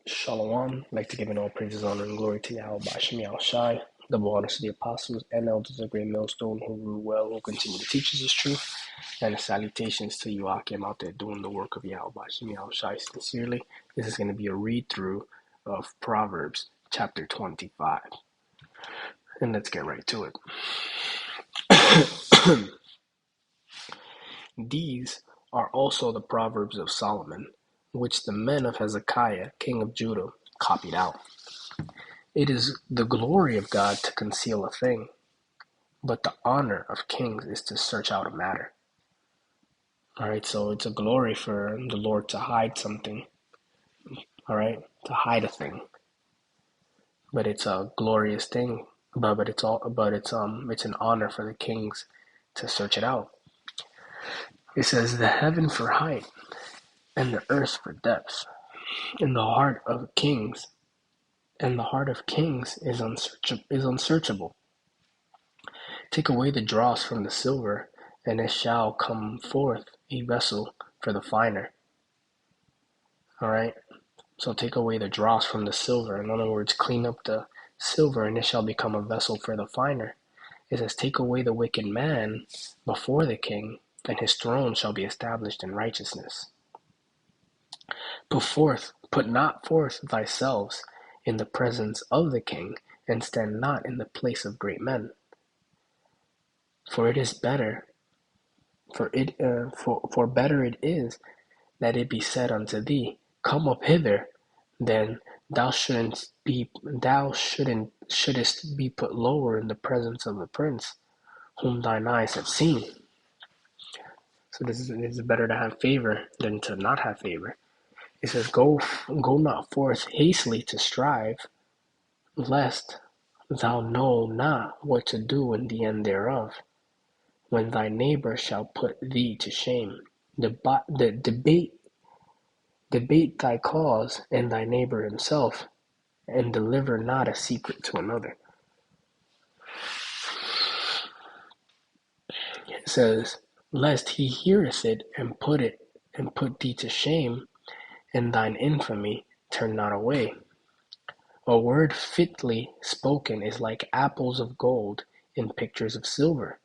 Shalom. I'd like to give all praises, honor, and glory to Yahweh Bashem Shai. Double honors to the apostles and elders of Great Millstone who rule well, who continue to teach us His truth. And salutations to you, Akim, out there doing the work of Yahweh Bashem Shai sincerely. This is going to be a read through of Proverbs chapter 25. And let's get right to it. These are also the Proverbs of Solomon, which the men of Hezekiah, king of Judah, copied out. It is the glory of God to conceal a thing, but the honor of kings is to search out a matter. All right, so it's a glory for the Lord to hide something, all right, to hide a thing. But it's a glorious thing, but it's an honor for the kings to search it out. It says, the heaven for height and the earth for depth, and the heart of kings is unsearchable. Take away the dross from the silver, and it shall come forth a vessel for the finer. All right? So take away the dross from the silver. In other words, clean up the silver, and it shall become a vessel for the finer. It says, take away the wicked man before the king, and his throne shall be established in righteousness. Put not forth thyself in the presence of the king, and stand not in the place of great men. For it is better, for better it is that it be said unto thee, come up hither, than thou shouldest be put lower in the presence of the prince, whom thine eyes have seen. So this is better to have favor than to not have favor. It says, go not forth hastily to strive, lest thou know not what to do in the end thereof, when thy neighbor shall put thee to shame. Debate thy cause and thy neighbor himself, and deliver not a secret to another. It says, lest he heareth it and put thee to shame, and thine infamy turn not away. A word fitly spoken is like apples of gold in pictures of silver.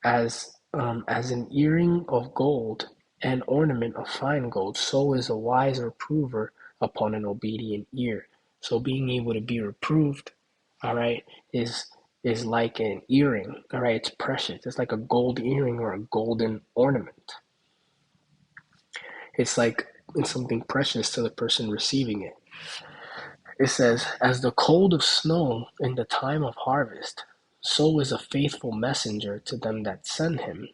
As an earring of gold, an ornament of fine gold, so is a wise reprover upon an obedient ear. So being able to be reproved, all right, is like an earring, all right? It's precious. It's like a gold earring or a golden ornament. It's something precious to the person receiving it. It says, as the cold of snow in the time of harvest, so is a faithful messenger to them that send him,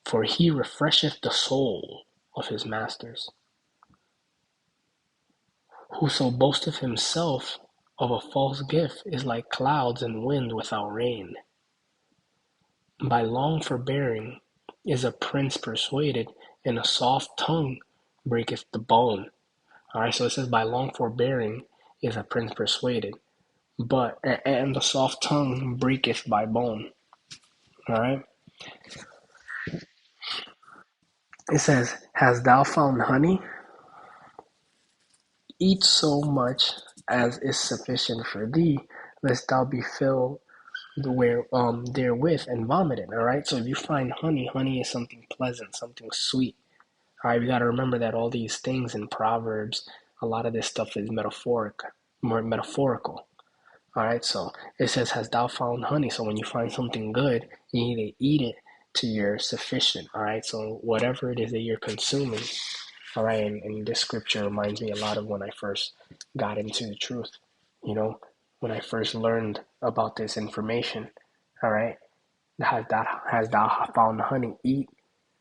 for he refresheth the soul of his masters. Whoso boasteth himself of a false gift is like clouds and wind without rain. By long forbearing is a prince persuaded, and a soft tongue breaketh the bone. All right, so it says, by long forbearing is a prince persuaded, and the soft tongue breaketh by bone. All right. It says, hast thou found honey? Eat so much as is sufficient for thee, lest thou be filled therewith and vomited. All right. So if you find honey is something pleasant, something sweet. All right. We got to remember that all these things in Proverbs, a lot of this stuff is more metaphorical. All right, so it says, has thou found honey? So when you find something good, you need to eat it to your sufficient. All right, so whatever it is that you're consuming. All right, and this scripture reminds me a lot of when I first got into the truth. You know, when I first learned about this information. All right, has thou found honey? Eat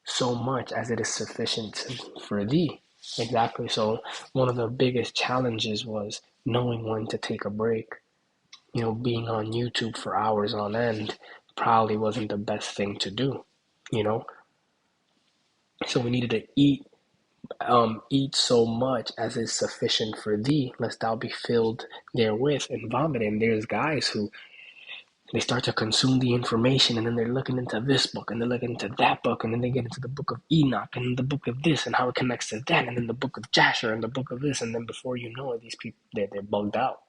so much as it is sufficient for thee. Exactly. So one of the biggest challenges was knowing when to take a break. You know, being on YouTube for hours on end probably wasn't the best thing to do, you know? So we needed to eat so much as is sufficient for thee, lest thou be filled therewith and vomit. And there's guys who They start to consume the information, and then they're looking into this book and they're looking into that book, and then they get into the book of Enoch and the book of this and how it connects to that, and then the book of Jasher and the book of this, and then before you know it, these people they're bugged out.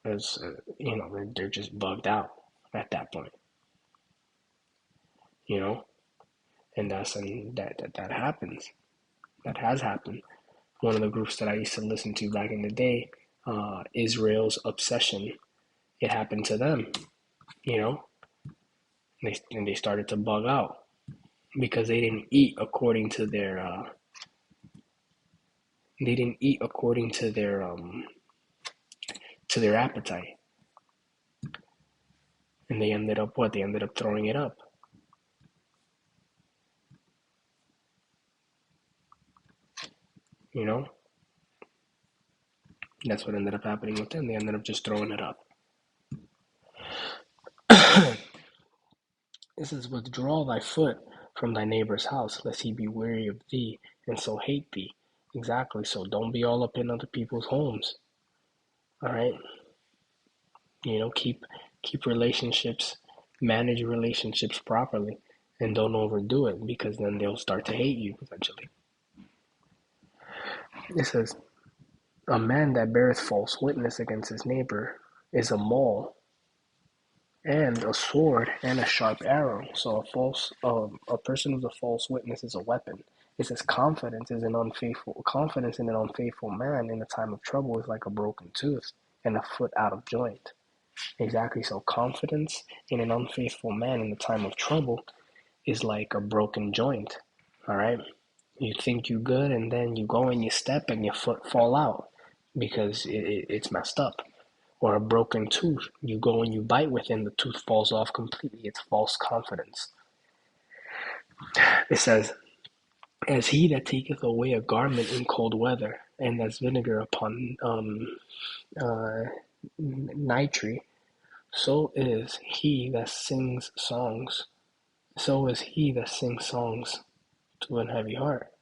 As they're just bugged out at that point. You know, and that happens. That has happened. One of the groups that I used to listen to back in the day, Israel's Obsession, it happened to them. You know, and they started to bug out because they didn't eat according to their appetite, and they ended up what? They ended up throwing it up. You know, that's what ended up happening with them. They ended up just throwing it up. It says, "Withdraw thy foot from thy neighbor's house, lest he be weary of thee, and so hate thee." Exactly. So don't be all up in other people's homes. All right. Keep relationships, manage relationships properly, and don't overdo it, because then they'll start to hate you eventually. It says, "A man that beareth false witness against his neighbor is a mole, and a sword, and a sharp arrow." So a person who's a false witness is a weapon. It says, confidence in an unfaithful man in a time of trouble is like a broken tooth and a foot out of joint. Exactly. So confidence in an unfaithful man in the time of trouble is like a broken joint. All right. You think you good, and then you go and you step and your foot fall out because it's messed up. Or a broken tooth. You go and you bite with it and the tooth falls off completely. It's false confidence. It says, "As he that taketh away a garment in cold weather, and as vinegar upon uh, nitre, so is he that sings songs. So is he that sings songs to an heavy heart.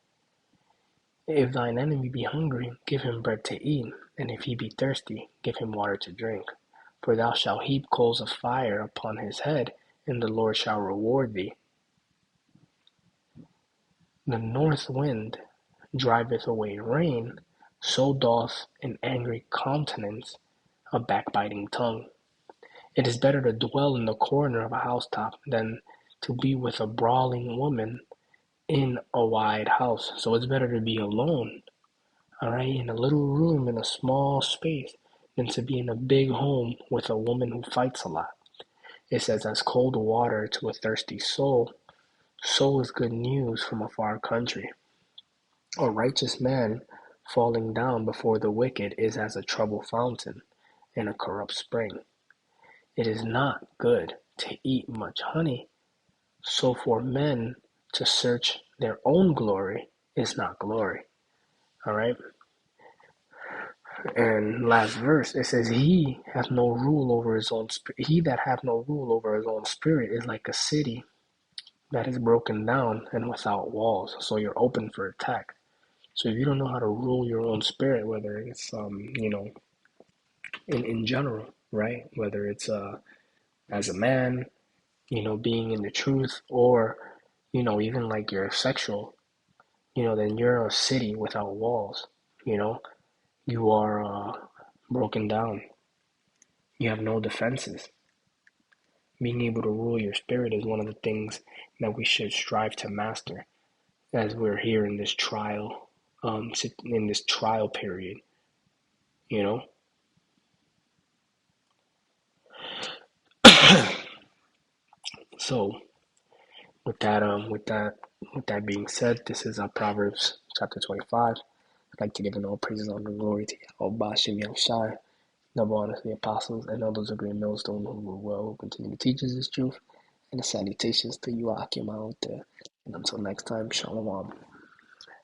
If thine enemy be hungry, give him bread to eat, and if he be thirsty, give him water to drink. For thou shalt heap coals of fire upon his head, and the Lord shall reward thee. The north wind driveth away rain, so doth an angry countenance a backbiting tongue. It is better to dwell in the corner of a housetop than to be with a brawling woman in a wide house." So it's better to be alone, all right, in a little room in a small space, than to be in a big home with a woman who fights a lot. It says, "As cold water to a thirsty soul, so is good news from a far country. A righteous man falling down before the wicked is as a trouble fountain and a corrupt spring. It is not good to eat much honey, so for men to search their own glory is not glory." All right. And last verse, it says, "He hath no rule over his own spirit. He that hath no rule over his own spirit is like a city that is broken down and without walls." So you're open for attack. So if you don't know how to rule your own spirit, whether it's in general, right? Whether it's as a man, being in the truth, or even like you're sexual, then you're a city without walls. You know, you are broken down. You have no defenses. Being able to rule your spirit is one of the things that we should strive to master as we're here in this trial, in this trial period. You know. So with that being said, this is Proverbs chapter 25. I'd like to give all praises, honor, and glory to Yahweh Bashem Yahushai, double honor to the apostles and all those of great millstone who will well continue to teach us this truth, and the salutations to you, Akim out there. And until next time, Shalom.